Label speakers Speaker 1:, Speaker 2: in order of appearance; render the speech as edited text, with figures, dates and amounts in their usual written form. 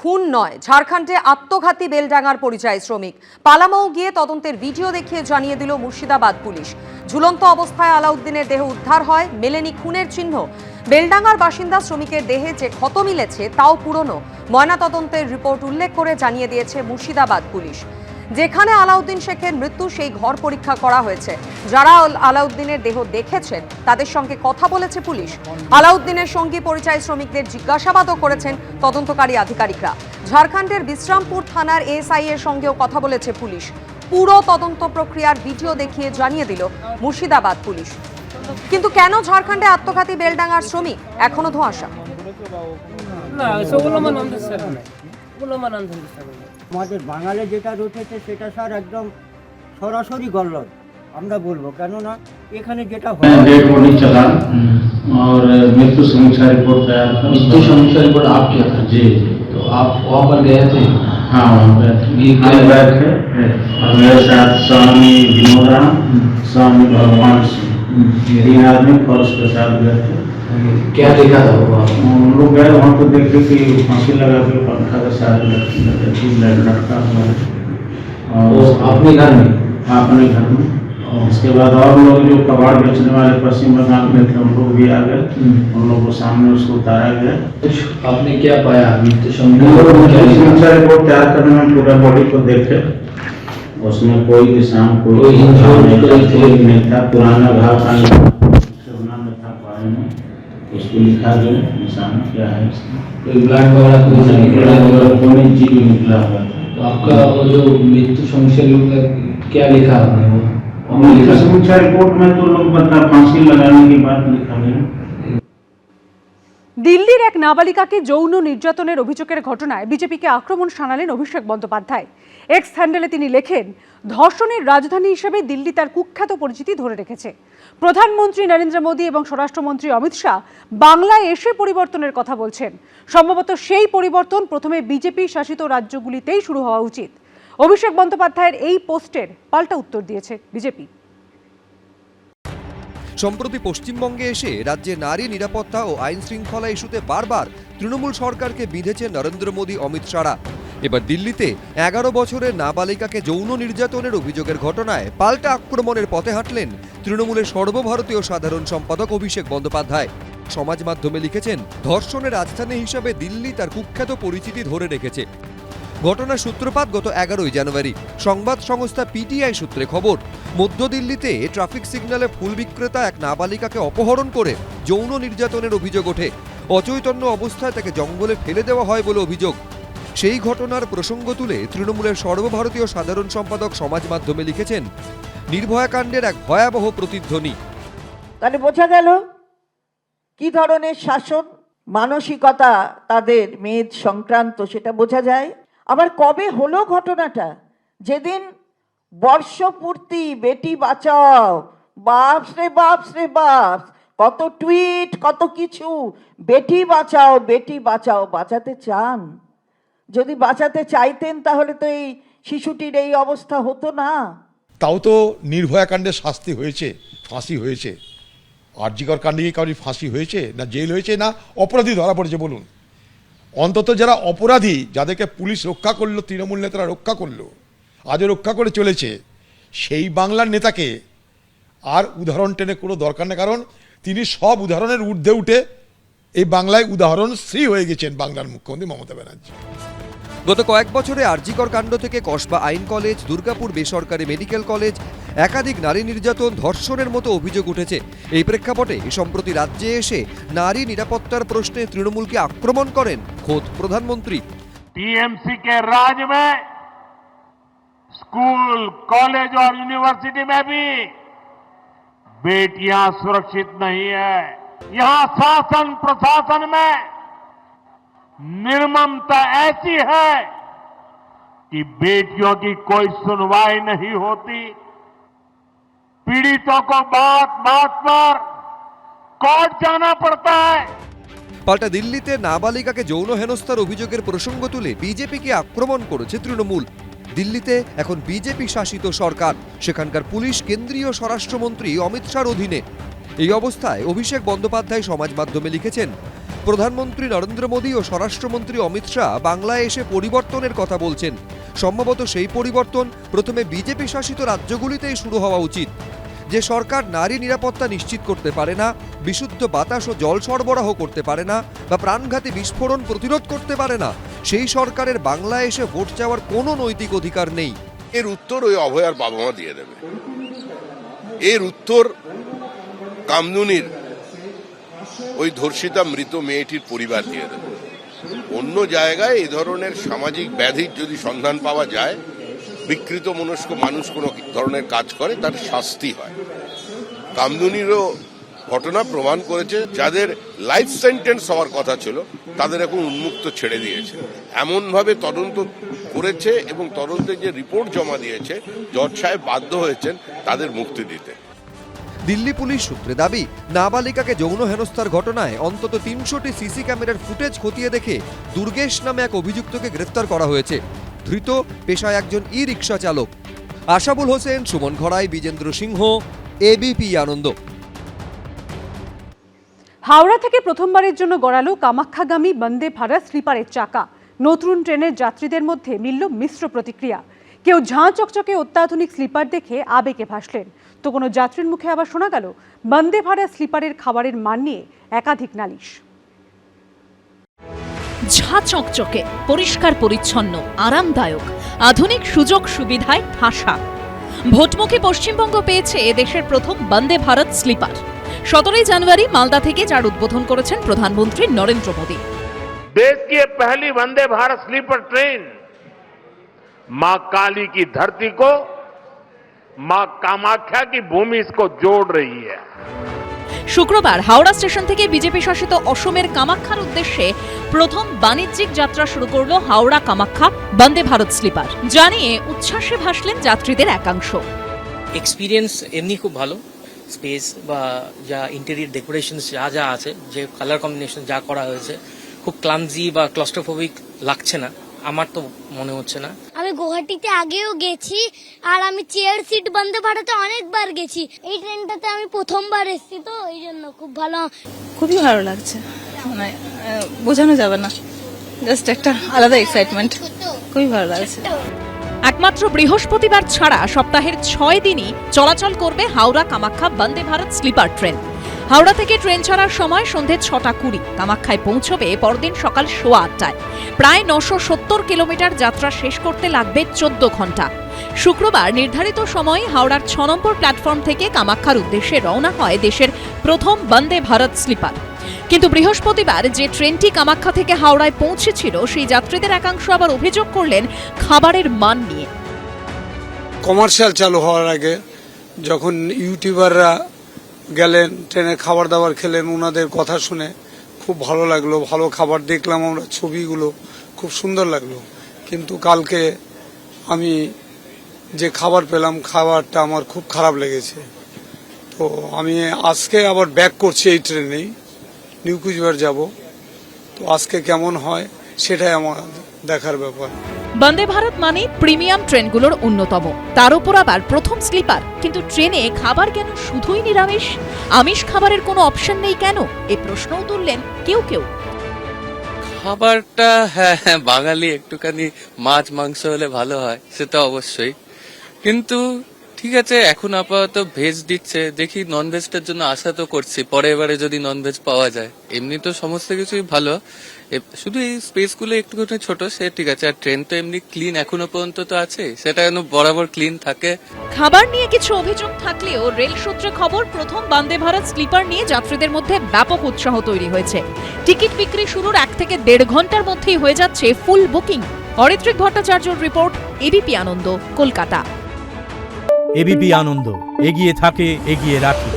Speaker 1: খুন নয়, ঝাড়খণ্ডে আত্মঘাতী বেলডাঙ্গার পরিযায়ী শ্রমিক। পালামৌ গিয়ে তদন্তের ভিডিও দেখিয়ে জানিয়ে দিল মুর্শিদাবাদ পুলিশ। ঝুলন্ত অবস্থায় আলাউদ্দিনের দেহ উদ্ধার হয়, মেলেনি খুনের চিহ্ন। বেলডাঙ্গার বাসিন্দা শ্রমিকের দেহে যে ক্ষত মিলেছে তাও পুরনো। ময়নাতদন্তের রিপোর্ট উল্লেখ করে জানিয়ে দিয়েছে মুর্শিদাবাদ পুলিশ। যেখানে আলাউদ্দিন শেখের মৃত্যু সেই ঘর পরীক্ষা করা হয়েছে। যারা আলাউদ্দিনের দেহ দেখেছেন তাদের সঙ্গে কথা বলেছে পুলিশ। আলাউদ্দিনের সঙ্গী পরিযায়ী শ্রমিকদের জিজ্ঞাসাবাদও করেছেন তদন্তকারী আধিকারিকরা। ঝাড়খণ্ডের বিশ্রামপুর থানার এএসআই এর সঙ্গেও কথা বলেছে পুলিশ। পুরো তদন্ত প্রক্রিয়ার ভিডিও দেখিয়ে জানিয়ে দিল মুর্শিদাবাদ পুলিশ। কিন্তু কেন ঝাড়খণ্ডে আত্মঘাতী বেলডাঙ্গার শ্রমিক এখনো ধোঁয়াশা।
Speaker 2: আমাদের বাঙালি যেটা উঠেছে সেটা স্যার একদম সরাসরি গল্লত আমরা বলবো, কেননা এখানে যেটা
Speaker 3: डेड बॉडी चला और मृत्यु समीक्षा रिपोर्ट तैयार कर।
Speaker 4: मृत्यु समीक्षा रिपोर्ट आप किया था?
Speaker 3: जी,
Speaker 4: तो आप वहाँ पर गए थे?
Speaker 3: हाँ वहाँ पे हम गए थे और मेरे साथ स्वामी विनोदा, स्वामी भगवान सिंह, 3 आदमी फौज के साथ गए थे।
Speaker 4: क्या देखा था वो?
Speaker 3: हम लोग गए वहाँ को देखे कि फांसी लगा के पंखा के साथ लटका हुआ है और
Speaker 4: अपने घर में?
Speaker 3: अपने घर में। उसके बाद और लोग जो कबाड़ बेचने वाले पश्चिम बंगाल में थे उन लोग भी आ गए, उन लोगों को सामने उसको उतारा गया।
Speaker 4: आपने क्या पाया? मृत्यु
Speaker 3: समीक्षा रिपोर्ट तैयार करने में पूरा बॉडी को देखे, उसमें कोई निशान कोई नहीं था। पुराना घाव का में था पाए में, उसको लिखा गया निशान क्या है इसमें।
Speaker 4: कोई ब्लड वगैरह
Speaker 3: कोई चीज निकला हुआ था।
Speaker 4: तो आपका वो जो मृत्यु समीक्षा रिपोर्ट क्या लिखा आपने? वो
Speaker 3: समीक्षा रिपोर्ट में तो लोग बता फांसी लगाने की बात लिखा गया।
Speaker 5: দিল্লির এক নাবালিকাকে যৌন নির্যাতনের অভিযোগের ঘটনায় বিজেপিকে আক্রমণ শানালেন অভিষেক বন্দ্যোপাধ্যায়। এক্স হ্যান্ডেলে তিনি লেখেন, ধর্ষণের রাজধানী হিসেবে দিল্লি তার কুখ্যাত পরিচিতি ধরে রেখেছে। প্রধানমন্ত্রী নরেন্দ্র মোদী এবং স্বরাষ্ট্রমন্ত্রী অমিত শাহ বাংলায় এসে পরিবর্তনের কথা বলছেন। সম্ভবত সেই পরিবর্তন প্রথমে বিজেপি শাসিত রাজ্যগুলিতেই শুরু হওয়া উচিত। অভিষেক বন্দ্যোপাধ্যায়ের এই পোস্টের পাল্টা উত্তর দিয়েছে বিজেপি।
Speaker 6: সম্প্রতি পশ্চিমবঙ্গে এসে রাজ্যে নারী নিরাপত্তা ও আইন শৃঙ্খলা ইস্যুতে বারবার তৃণমূল সরকারকে বিঁধেছে নরেন্দ্র মোদী অমিত শাহরা। এবার দিল্লিতে 11 বছরের নাবালিকাকে যৌন নির্যাতনের অভিযোগের ঘটনায় পাল্টা আক্রমণের পথে হাঁটলেন তৃণমূলের সর্বভারতীয় সাধারণ সম্পাদক অভিষেক বন্দ্যোপাধ্যায়। সমাজ মাধ্যমে লিখেছেন, ধর্ষণের রাজধানী হিসাবে দিল্লি তার কুখ্যাত পরিচিতি ধরে রেখেছে। ঘটনার সূত্রপাত গত 11 জানুয়ারি। সংবাদ সংস্থা পিটিআই সূত্রে খবর, মধ্য দিল্লিতে ট্রাফিক সিগন্যালে ফুল বিক্রেতা এক নাবালিকাকে অপহরণ করে যৌন নির্যাতনের অভিযোগ ওঠে। অচৈতন্য অবস্থায় তাকে জঙ্গলে ফেলে দেওয়া হয় বলে অভিযোগ। সেই ঘটনার প্রসঙ্গ তুলে তৃণমূলের সর্বভারতীয় সাধারণ সম্পাদক সমাজ মাধ্যমে লিখেছেন, নির্ভয়া কাণ্ডের এক ভয়াবহ প্রতিধ্বনি।
Speaker 7: তাহলে বোঝা গেল কি ধরনের শাসন মানসিকতা তাদের মেদ সংক্রান্ত, সেটা বোঝা যায়। আবার কবে হলো ঘটনাটা? যেদিন বর্ষপূর্তি বেটি বাঁচাও, বাপস রে বাপস রে বাপস, কত টুইট, কত কিছু, বেটি বাঁচাও বেটি বাঁচাও। বাঁচাতে চান? যদি বাঁচাতে চাইতেন তাহলে তো এই শিশুটির এই অবস্থা হতো না।
Speaker 8: তাও তো নির্ভয়া কাণ্ডে শাস্তি হয়েছে, ফাঁসি হয়েছে। আরজিকর কাণ্ডে কি কারোর ফাঁসি হয়েছে, না জেল হয়েছে, না অপরাধী ধরা পড়েছে? বলুন। অন্তত যারা অপরাধী, যাদেরকে পুলিশ রক্ষা করলো, তৃণমূল নেতারা রক্ষা করলো, আজও রক্ষা করে চলেছে, সেই বাংলার নেতাকে আর উদাহরণ টেনে কোনো দরকার নেই। কারণ তিনি সব উদাহরণের ঊর্ধ্বে উঠে এই বাংলায় উদাহরণ শ্রী হয়ে গেছেন বাংলার মুখ্যমন্ত্রী মমতা ব্যানার্জি।
Speaker 6: গত কয়েক বছরে আরজিকর কাণ্ড থেকে কসবা আইন কলেজ, দুর্গাপুর বেসরকারি মেডিকেল কলেজ, একাধিক নারী নির্যাতন, ধর্ষণের মতো অভিযোগ উঠেছে। এই প্রেক্ষাপটে সম্প্রতি রাজ্যে এসে নারী নিরাপত্তার প্রশ্নে তৃণমূলকে আক্রমণ করেন খোদ প্রধানমন্ত্রী।
Speaker 9: टीएमसी के राज में स्कूल, कॉलेज और यूनिवर्सिटी में भी बेटियां सुरक्षित नहीं है। यहां शासन प्रशासन में निर्ममता ऐसी है कि बेटियों की कोई सुनवाई नहीं होती। पीड़ितों को बात बात पर कोर्ट जाना पड़ता है।
Speaker 6: পাল্টা দিল্লিতে নাবালিকাকে যৌন হেনস্থার অভিযোগের প্রসঙ্গ তুলে বিজেপিকে আক্রমণ করেছে তৃণমূল। দিল্লিতে এখন বিজেপি শাসিত সরকার, সেখানকার পুলিশ কেন্দ্রীয় স্বরাষ্ট্রমন্ত্রী অমিত শাহর অধীনে। এই অবস্থায় অভিষেক বন্দ্যোপাধ্যায় সমাজ মাধ্যমে লিখেছেন, প্রধানমন্ত্রী নরেন্দ্র মোদী ও স্বরাষ্ট্রমন্ত্রী অমিত শাহ বাংলায় এসে পরিবর্তনের কথা বলছেন। সম্ভবত সেই পরিবর্তন প্রথমে বিজেপি শাসিত রাজ্যগুলিতেই শুরু হওয়া উচিত। যে সরকার নারী নিরাপত্তা নিশ্চিত করতে পারে না, বিশুদ্ধ বাতাস ও জল সরবরাহ করতে পারে না, বা প্রাণঘাতী বিস্ফোরণ প্রতিরোধ করতে পারে না, সেই সরকারের বাংলায় এসে ভোট চাওয়ার কোনো নৈতিক অধিকার নেই।
Speaker 10: এর উত্তর ওই অভয়ার বাবা মা দিয়ে দেবে। এর উত্তর কামদুনির ওই ধর্ষিতা মৃত মেয়েটির পরিবার দিয়ে দেবে। অন্য জায়গায় এই ধরনের সামাজিক ব্যাধির যদি সন্ধান পাওয়া যায়, বিকৃত মনস্ক মানুষ কোনো ধরনের কাজ করে, তার শাস্তি হয়। কামদুনিরও ঘটনা প্রমাণ করেছে, যাদের লাইফ সেন্টেন্স হওয়ার কথা ছিল তাদের এখন উন্মুক্ত ছেড়ে দিয়েছে। এমনভাবে তদন্ত করেছে এবং তদন্তের যে রিপোর্ট জমা দিয়েছে, জজ সাহেব বাধ্য হয়েছেন তাদের মুক্তি দিতে।
Speaker 6: দিল্লি পুলিশ সূত্রে দাবি, নাবালিকাকে যৌন হেনস্থার ঘটনায় অন্তত 300টি সিসি ক্যামেরার ফুটেজ খতিয়ে দেখে দুর্গেশ নামে এক অভিযুক্তকে গ্রেফতার করা হয়েছে। ধৃত পেশায় একজন ই রিক্সা চালক। আশাবুল হোসেন, সুমন ঘড়াই, বিজেন্দ্র সিংহ, এবিপি আনন্দ।
Speaker 5: হাওড়া থেকে প্রথমবারের জন্য গড়ালো কামাখ্যাগামী বন্দে ভারত স্লিপারের চাকা। নতুন ট্রেনের যাত্রীদের মধ্যে মিলল মিশ্র প্রতিক্রিয়া। কেউ ঝাঁ চকচকে অত্যাধুনিক স্লিপার দেখে আবেগে ভাসলেন, তো কোনো যাত্রীর মুখে আবার শোনা গেল বন্দে ভারত স্লিপারের খাবারের মান নিয়ে একাধিক নালিশ।
Speaker 11: ঝাঁ চকচকে, পরিষ্কার পরিচ্ছন্ন, আরামদায়ক, আধুনিক সুযোগ সুবিধায় ঠাসা। ভোটমুখী পশ্চিমবঙ্গ পেয়েছে দেশের প্রথম বন্দে ভারত স্লিপার। 17 জানুয়ারি মালদা থেকে যার উদ্বোধন করেছেন প্রধানমন্ত্রী নরেন্দ্র মোদী।
Speaker 9: देश की ये पहली वंदे भारत स्लीपर ट्रेन मां काली की धरती को मां कामाख्या की भूमि इसको जोड़ रही है।
Speaker 11: শুক্রবার হাওড়া স্টেশন থেকে বিজেপি শাসিত অসমের কামাখ্যার উদ্দেশ্যে প্রথম বাণিজ্যিক যাত্রা শুরু করলো হাওড়া কামাখ্যা বন্দে ভারত স্লিপার। জানিয়ে উচ্ছ্বাসে ভাসলেন যাত্রীদের একাংশ।
Speaker 12: এক্সপিরিয়েন্স এমনি খুব ভালো, স্পেস বা যা ইন্টেরিয়র ডেকোরেশন যা যা আছে, যে কালার কম্বিনেশন যা করা হয়েছে, খুব ক্লামজি বা ক্লস্ট্রোফোবিক লাগছে না, আমার তো মনে হচ্ছে না।
Speaker 13: আমি গুয়াহাটিতে আগেও গেছি, আর আমি চেয়ার সিট বন্দে ভারতে অনেকবার গেছি। এই ট্রেনটাতে আমি প্রথমবার এসেছি, তো এই জন্য খুব ভালো,
Speaker 14: খুবই ভালো লাগছে। মানে বোঝানো যাবে না, জাস্ট একটা আলাদা এক্সাইটমেন্ট, খুবই ভালো লাগছে।
Speaker 11: একমাত্র বৃহস্পতিবার ছাড়া সপ্তাহের 6 দিনই চলাচল করবে হাওড়া কামাখ্যা বন্দে ভারত স্লিপার ট্রেন। হাওড়া থেকে ট্রেন ছাড়ার সময় সন্ধে 6:20, কামাখ্যায় পৌঁছবে পরদিন সকাল 8:15। প্রায় 970 কিলোমিটার যাত্রা শেষ করতে লাগবে 14 ঘন্টা। শুক্রবার নির্ধারিত সময়ে হাওড়ার 6 নম্বর প্ল্যাটফর্ম থেকে কামাখ্যার উদ্দেশ্যে রওনা হয় দেশের প্রথম বন্দে ভারত স্লিপার। কিন্তু বৃহস্পতিবার যে ট্রেনটি কামাখ্যা থেকে হাওড়ায় পৌঁছেছিল, সেই যাত্রীদের একাংশ আবার অভিযোগ করলেন খাবারের মান নিয়ে।
Speaker 15: কমার্শিয়াল চালু হওয়ার আগে যখন ইউটিউবাররা গেলেন, ট্রেনের খাবার দাবার খেলেন, ওনাদের কথা শুনে খুব ভালো লাগলো, ভালো খাবার দেখলাম আমরা, ছবিগুলো খুব সুন্দর লাগলো। কিন্তু কালকে আমি যে খাবার পেলাম, খাবারটা আমার খুব খারাপ লেগেছে। তো আমি আজকে আবার ব্যাক করছি এই ট্রেনেই, নিউ কুচবিহার যাব। তো আজকে কেমন হয় সেটাই আমার দেখার ব্যাপার।
Speaker 11: বন্দে ভারত মানে প্রিমিয়াম ট্রেনগুলোর অন্যতম, তার উপর আবার প্রথম স্লিপার। কিন্তু ট্রেনে খাবার কেন শুধুই নিরামিষ? আমিষ খাবারের কোনো অপশন নেই কেন? এই প্রশ্নও তুললেন কেউ কেউ।
Speaker 12: খাবারটা হ্যাঁ বাঙালি, একটুখানি মাছ মাংস হলে ভালো হয়, সেটা অবশ্যই। কিন্তু ঠিক আছে, এখন আপাতত ভেজ দিচ্ছে, দেখি নন ভেজটার জন্য আশা তো করছি, পরে এবারে যদি নন ভেজ পাওয়া যায়। এমনি তো সমস্ত কিছুই ভালো, শুধু এই স্পেসগুলো একটুখানি ছোট, সে ঠিক আছে। আর ট্রেন তো এমনি ক্লিন এখনো পর্যন্ত তো আছে, সেটা যেন বরাবর ক্লিন থাকে।
Speaker 11: খাবার নিয়ে কিছু অভিযোগ থাকলেও রেল সূত্রে খবর, প্রথম বন্দে ভারত স্লিপার নিয়ে যাত্রীদের মধ্যে ব্যাপক উৎসাহ তৈরি হয়েছে। টিকিট বিক্রি শুরুর 1 থেকে 1.5 ঘন্টার মধ্যেই হয়ে যাচ্ছে ফুল বুকিং। অরিত্রিক ভট্টাচার্যর রিপোর্ট, এবিপি আনন্দ, কলকাতা।
Speaker 16: এবিপি আনন্দ, এগিয়ে থাকে, এগিয়ে রাখে।